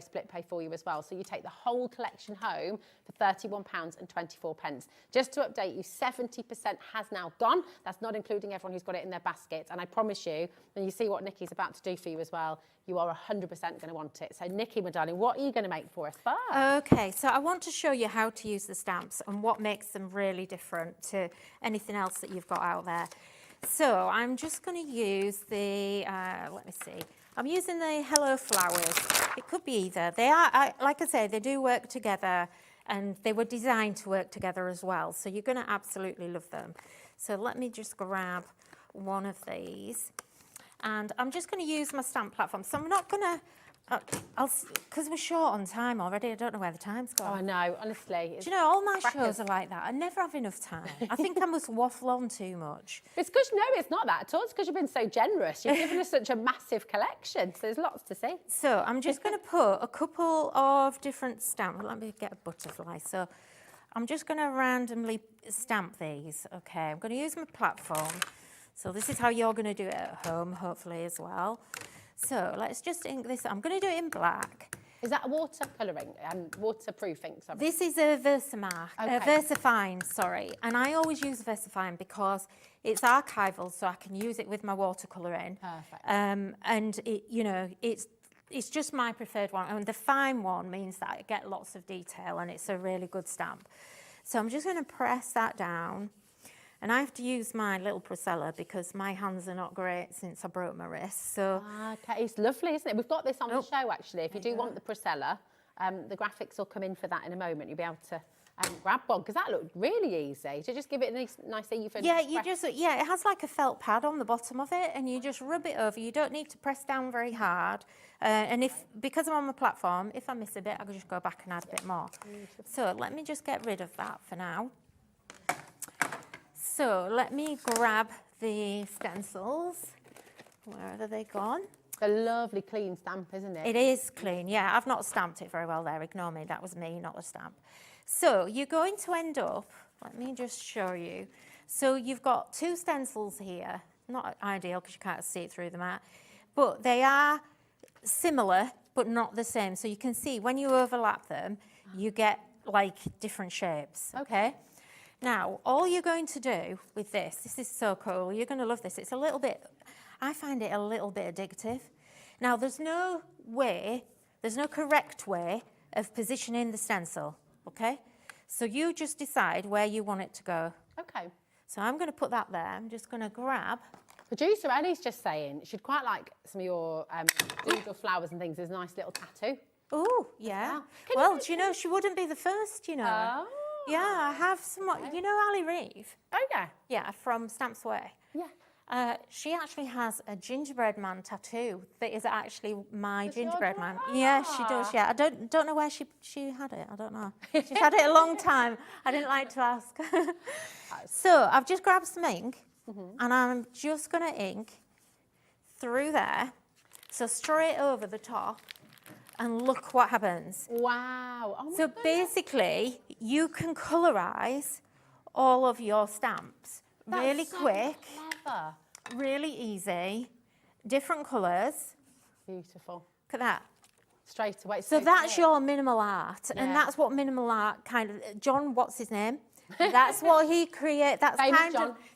split pay for you as well. So you take the whole collection home for £31.24. Just to update you, 70% has now gone. That's not including everyone who's got it in their basket. And I promise you, when you see what Nikki's about to do for you as well, you are 100% going to want it. So Nikki, my darling, what are you going to make for us first? Okay, so I want to show you how to use the stamps and what makes them really different to anything else that you've got out there. So I'm just going to use the, let me see, I'm using the Hello Flowers. It could be either. They are, like I say, they do work together and they were designed to work together as well. So you're going to absolutely love them. So let me just grab one of these and I'm just going to use my stamp platform. So I'm not going to, because we're short on time already, I don't know where the time's gone. Oh, I know, honestly. Do you know, all my shows are like that. I never have enough time. I think I must waffle on too much. It's because, no, it's not that at all. It's because you've been so generous. You've given us such a massive collection, so there's lots to see. So I'm just going to put a couple of different stamps. Let me get a butterfly. So I'm just going to randomly stamp these. Okay, I'm going to use my platform. So this is how you're going to do it at home, hopefully, as well. So let's just ink this. I'm going to do it in black. Is that a watercolouring, waterproofing, sorry? This is a Versamark, Versafine, sorry. And I always use Versafine because it's archival, so I can use it with my watercolouring. Perfect. And it, you know, it's just my preferred one. And the fine one means that I get lots of detail and it's a really good stamp. So I'm just going to press that down. And I have to use my little Priscilla because my hands are not great since I broke my wrist. So okay, it's lovely, isn't it? We've got this on the show, actually. If you do want the Priscilla, the graphics will come in for that in a moment. You'll be able to grab one, because that looked really easy. To just give it a nice even... Yeah, it has like a felt pad on the bottom of it, and you just rub it over. You don't need to press down very hard. And because I'm on my platform, if I miss a bit, I can just go back and add a bit more. Beautiful. So let me just get rid of that for now. So let me grab the stencils. Where have they gone? It's a lovely clean stamp, isn't it? It is clean, yeah. I've not stamped it very well there. Ignore me. That was me, not the stamp. So you're going to end up, let me just show you. So you've got two stencils here. Not ideal because you can't see it through the mat. But they are similar, but not the same. So you can see when you overlap them, you get like different shapes, okay? Now, all you're going to do with this is so cool, you're going to love this. It's a little bit, I find it a little bit addictive. Now, there's no correct way of positioning the stencil, okay? So you just decide where you want it to go. Okay. So I'm going to put that there. I'm just going to grab. Producer Ellie's just saying she'd quite like some of your doodle flowers and things. There's a nice little tattoo. Oh, yeah. Well, do you know, she wouldn't be the first, you know. Oh. Yeah, I have some, you know Ali Reeve? Oh, yeah. Yeah, from Stamps Away. Yeah. She actually has a gingerbread man tattoo that is actually my gingerbread man. Ah. Yeah, she does, yeah. I don't know where she had it, I don't know. She's had it a long time. I didn't like to ask. So I've just grabbed some ink and I'm just going to ink through there. So straight over the top. And look what happens. Wow. Oh my so goodness. Basically, you can colorise all of your stamps really quick, clever. really easy, different colours. Beautiful. Look at that. Straight away. So that's your minimal art, and that's what minimal art kind of. John, what's his name? That's what he created. That's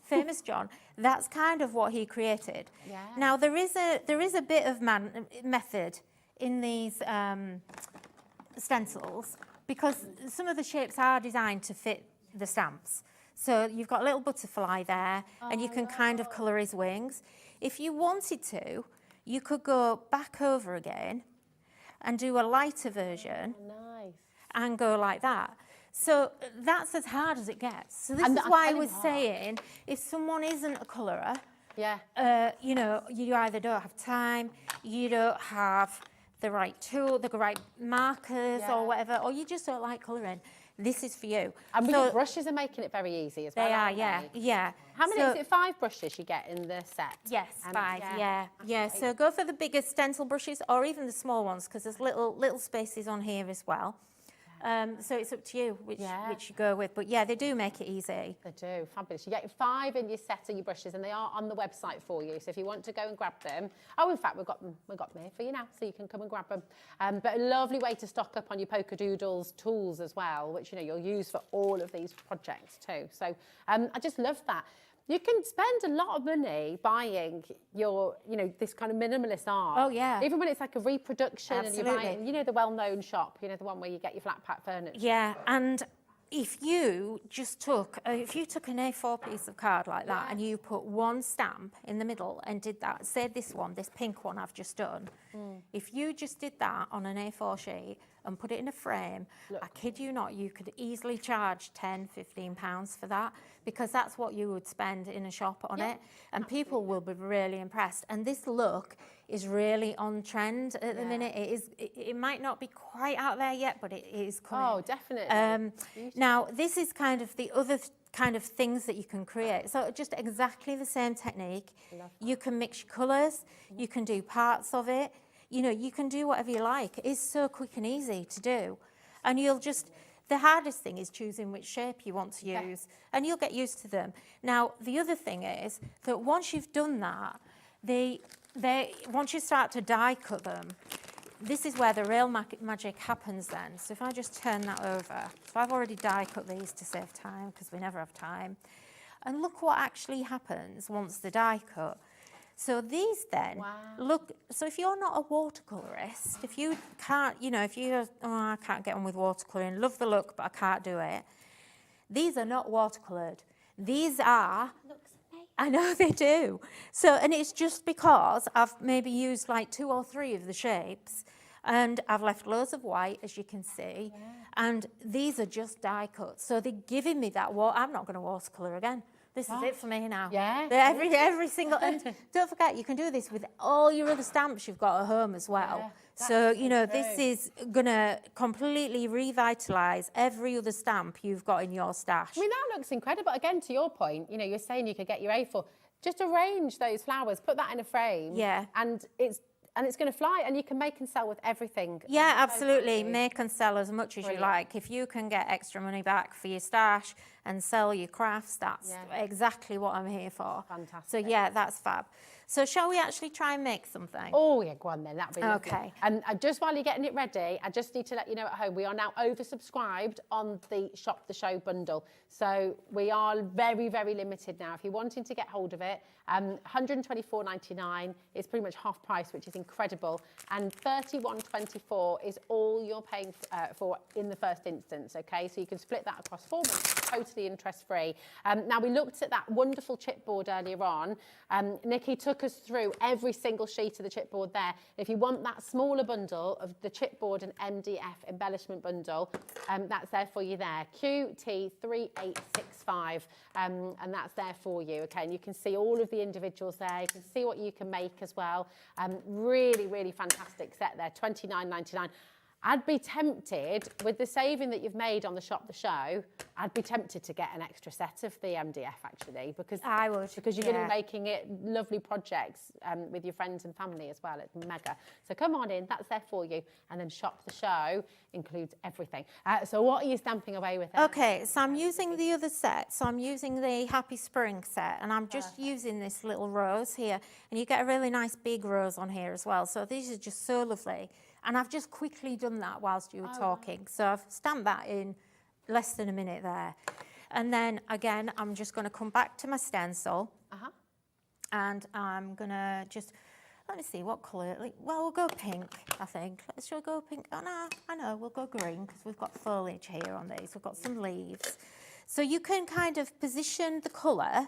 famous John. That's kind of what he created. Yeah. Now there is a bit of method in these stencils because some of the shapes are designed to fit the stamps. So you've got a little butterfly there and you can kind of colour his wings. If you wanted to, you could go back over again and do a lighter version and go like that. So that's as hard as it gets. So this is why I was saying, if someone isn't a colourer, you know, you either don't have time, you don't have the right tool, the right markers or whatever, or you just don't like colouring. This is for you. And your brushes are making it very easy as well. They are, yeah. How many, is it 5 brushes you get in the set? Yes, 5, yeah. So go for the bigger stencil brushes or even the small ones because there's little spaces on here as well. So it's up to you which you go with. But yeah, they do make it easy. They do, fabulous. You get 5 in your set of your brushes, and they are on the website for you. So if you want to go and grab them, in fact, we've got them here for you now, so you can come and grab them. But a lovely way to stock up on your Polkadoodles tools as well, which you'll use for all of these projects too. So I just love that. You can spend a lot of money buying your, this kind of minimalist art. Oh, yeah. Even when it's like a reproduction. Absolutely. And you're buying, the well-known shop, the one where you get your flat pack furniture. Yeah, and if you just took an A4 piece of card like that and you put one stamp in the middle and did that, say this pink one I've just done, if you just did that on an A4 sheet and put it in a frame, I kid you not, you could easily charge £10–15 for that, because that's what you would spend in a shop on it, and people will be really impressed. And this look is really on trend at the minute. It might not be quite out there yet, but it is coming. Oh, definitely. Now, this is kind of the other kind of things that you can create. So just exactly the same technique. You can mix your colours, you can do parts of it, you can do whatever you like. It's so quick and easy to do. And the hardest thing is choosing which shape you want to use, and you'll get used to them. Now, the other thing is that once you've done that, once you start to die cut them, this is where the real magic happens then. So if I just turn that over, so I've already die cut these to save time, because we never have time. And look what actually happens once the die cut. So these then, look, so if you're not a watercolourist, if you can't, I can't get on with watercolouring, love the look, but I can't do it. These are not watercoloured. These are... I know they do. So, and it's just because I've maybe used like 2 or 3 of the shapes, and I've left loads of white, as you can see, and these are just die cuts. So they're giving me that, I'm not going to watercolour again. This is it for me now. Yeah. Every single, and don't forget, you can do this with all your other stamps you've got at home as well. Yeah. So, this is going to completely revitalise every other stamp you've got in your stash. I mean, that looks incredible. Again, to your point, you're saying you could get your A4. Just arrange those flowers, put that in a frame. Yeah. And it's going to fly, and you can make and sell with everything. Yeah, absolutely. Make and sell as much as you like. If you can get extra money back for your stash and sell your crafts, that's exactly what I'm here for. Fantastic. So, yeah, that's fab. So shall we actually try and make something? Oh, yeah, go on then. That'd be lovely. Okay. And just while you're getting it ready, I just need to let you know at home, we are now oversubscribed on the Shop the Show bundle. So we are very, very limited now. If you're wanting to get hold of it, $124.99 is pretty much half price, which is incredible. And $31.24 is all you're paying for in the first instance, okay? So you can split that across 4 months, totally interest-free. Now, we looked at that wonderful chipboard earlier on. Nikki took us through every single sheet of the chipboard there. If you want that smaller bundle of the chipboard and MDF embellishment bundle, that's there for you there, QT3865, and that's there for you, okay? And you can see all of the individuals there. You can see what you can make as well. Really, really fantastic set there, $29.99. I'd be tempted, with the saving that you've made on the Shop the Show, I'd be tempted to get an extra set of the MDF, actually, because I would, because you're going to be making it lovely projects with your friends and family as well. It's mega. So come on in, that's there for you. And then Shop the Show includes everything. So what are you stamping away with there? Okay, so I'm using the other set. So I'm using the Happy Spring set, and I'm just using this little rose here. And you get a really nice big rose on here as well. So these are just so lovely. And I've just quickly done that whilst you were talking. Wow. So I've stamped that in less than a minute there. And then again, I'm just going to come back to my stencil. And I'm going to just, let me see, what colour? Well, we'll go pink, I think. Shall we go pink? Oh, no, I know, we'll go green, because we've got foliage here on these. We've got some leaves. So you can kind of position the colour,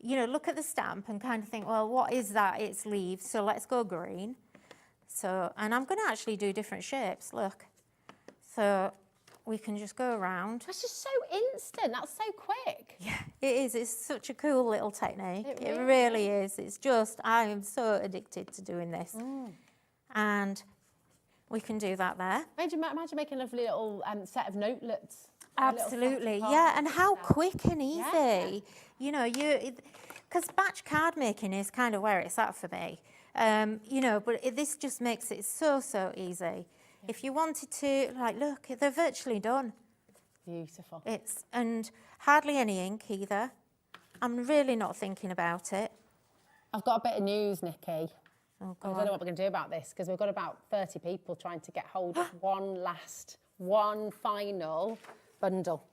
look at the stamp and kind of think, well, what is that? It's leaves, so let's go green. So, and I'm going to actually do different shapes, look. So we can just go around. That's just so instant. That's so quick. Yeah, it is. It's such a cool little technique. It really is. It's just, I am so addicted to doing this. And we can do that there. Imagine making a lovely little set of notelets. Absolutely, yeah. And how quick and easy. Because batch card making is kind of where it's at for me. But this just makes it so easy. If you wanted to, like, look, they're virtually done. Beautiful. And hardly any ink either. I'm really not thinking about it. I've got a bit of news, Nikki. Oh, I don't know what we're going to do about this because we've got about 30 people trying to get hold of one final bundle.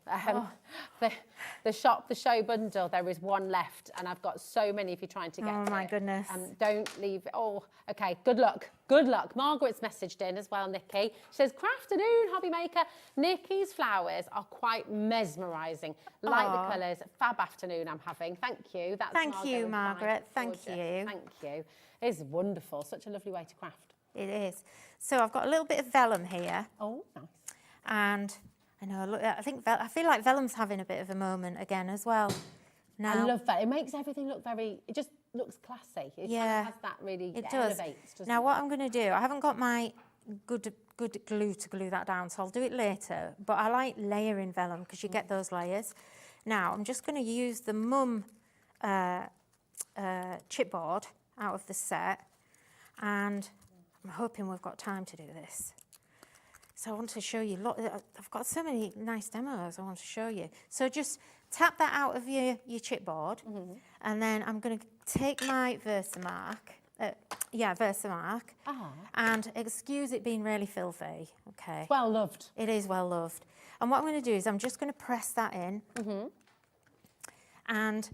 The show bundle, there is one left, and I've got so many if you're trying to get Oh, my goodness. Don't leave it. Oh, okay, good luck. Good luck. Margaret's messaged in as well, Nikki. She says, "Crafternoon, hobby maker. Nikki's flowers are quite mesmerising. Like the colours. Fab afternoon I'm having. Thank you." That's Thank you, Margaret. Thank you. Thank you. It's wonderful. Such a lovely way to craft. It is. So I've got a little bit of vellum here. Oh, nice. And I know, look, I feel like vellum's having a bit of a moment again as well. Now, I love that. It makes everything look it just looks classy. It kind of has that really, it elevates. does. Now, what I'm going to do, I haven't got my good glue to glue that down, so I'll do it later. But I like layering vellum because you get those layers. Now, I'm just going to use the Mum chipboard out of the set, and I'm hoping we've got time to do this. So I want to show you, I've got so many nice demos I want to show you. So just tap that out of your chipboard, and then I'm going to take my Versamark, and excuse it being really filthy, okay? Well loved. It is well loved. And what I'm going to do is I'm just going to press that in, and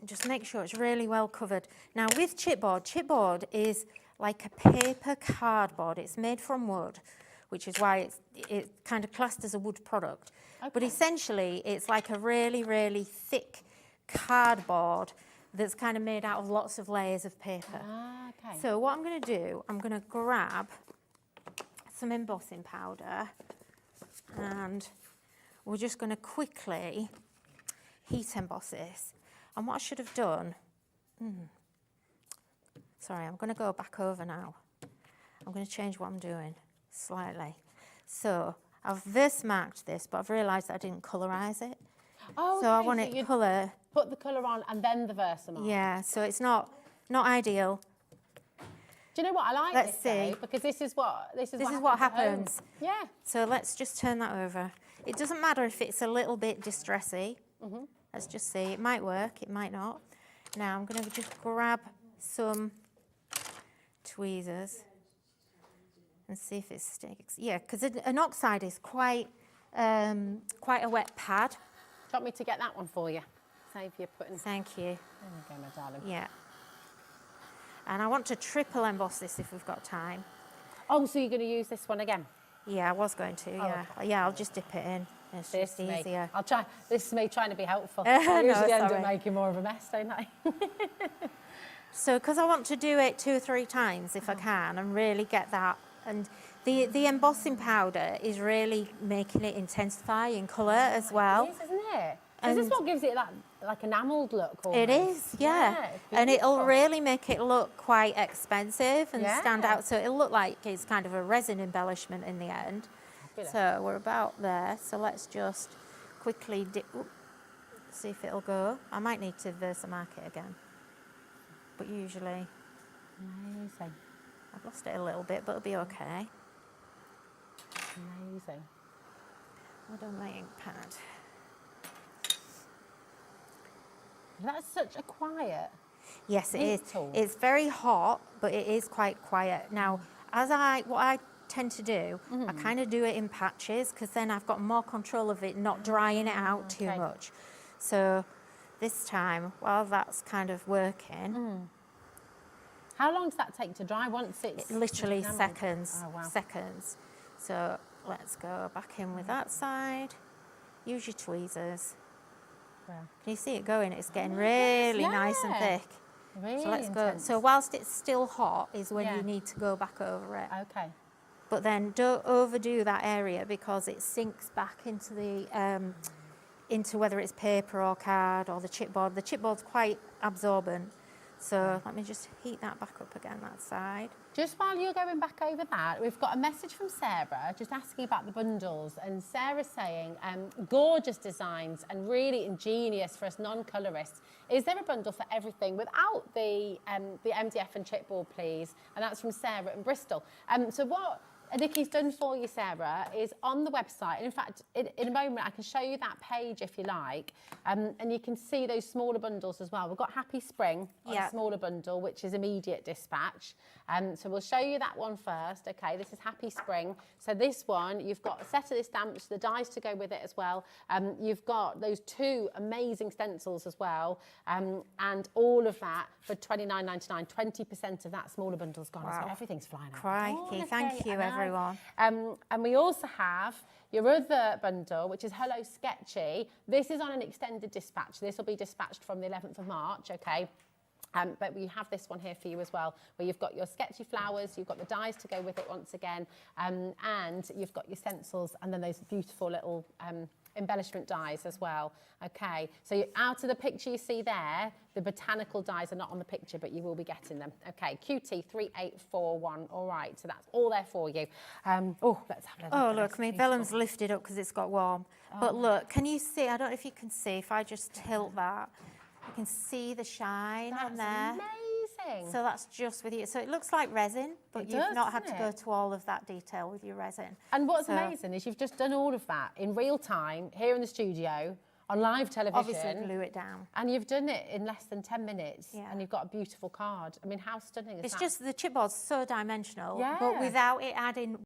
just make sure it's really well covered. Now with chipboard is like a paper cardboard. It's made from wood, which is why it's kind of classed as a wood product. Okay. But essentially, it's like a really, really thick cardboard that's kind of made out of lots of layers of paper. Okay. So what I'm going to do, I'm going to grab some embossing powder, and we're just going to quickly heat emboss this. And what I should have done, sorry, I'm going to go back over now. I'm going to change what I'm doing slightly. So I've Versamarked this, but I've realised that I didn't colorise it. Oh, so I want it colour. Put the colour on and then the Versamark. Yeah, so it's not ideal. Do you know what I like? Let's see. Though, because this is what happens. Yeah. So let's just turn that over. It doesn't matter if it's a little bit distressy. Let's just see. It might work. It might not. Now I'm going to just grab some tweezers and see if it sticks. Yeah, because an oxide is quite a wet pad. Do you want me to get that one for you? Save you putting... Thank you. There you go, my darling. Yeah. And I want to triple emboss this if we've got time. Oh, so you're going to use this one again? Yeah, I was going to, yeah. Okay. Yeah, I'll just dip it in. It's just easier. I'll try. This is me trying to be helpful. I usually end up making more of a mess, don't I? So, because I want to do it 2 or 3 times if I can and really get that. And the embossing powder is really making it intensify in colour as well. It is, isn't it? Is this what gives it that like enamelled look? Almost? It is, yeah. And it'll really make it look quite expensive and stand out. So it'll look like it's kind of a resin embellishment in the end. Fabulous. So we're about there. So let's just quickly dip. See if it'll go. I might need to Versamark it again. But usually... Amazing. I've lost it a little bit, but it'll be okay. Amazing. I don't like ink pad. That's such a quiet. Yes, it is. Tool. It's very hot, but it is quite quiet. Now, what I tend to do, I kind of do it in patches because then I've got more control of it, not drying it out too much. So this time, while that's kind of working. How long does that take to dry once it's... Literally seconds. Oh, wow. Seconds. So let's go back in with that side. Use your tweezers. Wow. Can you see it going? It's getting really nice and thick. Really so let's intense. go. So whilst it's still hot is when you need to go back over it. Okay. But then don't overdo that area because it sinks back into the into whether it's paper or card or the chipboard. The chipboard's quite absorbent. So let me just heat that back up again, that side. Just while you're going back over that, we've got a message from Sarah just asking about the bundles. And Sarah's saying, gorgeous designs and really ingenious for us non-colourists. Is there a bundle for everything without the MDF and chipboard, please? And that's from Sarah in Bristol. So what Nikki's done for you, Sarah, is on the website. And in fact, in a moment, I can show you that page if you like. And you can see those smaller bundles as well. We've got Happy Spring on a smaller bundle, which is immediate dispatch. So we'll show you that one first. Okay, this is Happy Spring. So this one, you've got a set of the stamps, the dies to go with it as well. You've got those 2 amazing stencils as well. And all of that for $29.99. 20% of that smaller bundle's gone. So everything's flying out. Crikey, thank you, everyone. And we also have your other bundle, which is Hello Sketchy. This is on an extended dispatch. This will be dispatched from the 11th of March, okay? But we have this one here for you as well, where you've got your sketchy flowers, you've got the dies to go with it once again, and you've got your stencils, and then those beautiful little embellishment dies as well. Okay, so out of the picture you see there, the botanical dies are not on the picture, but you will be getting them. Okay, QT3841. All right, so that's all there for you. Let's have a look. Oh, look, my vellum's lifted up because it's got warm. But look, can you see? I don't know if you can see. If I just tilt that, you can see the shine on there. Amazing. So that's just with you. So it looks like resin, but you've not had to go to all of that detail with your resin. And what's amazing is you've just done all of that in real time here in the studio on live television. Obviously glue it down. And you've done it in less than 10 minutes and you've got a beautiful card. I mean, how stunning is that? It's just the chipboard's so dimensional, Yeah. but without it adding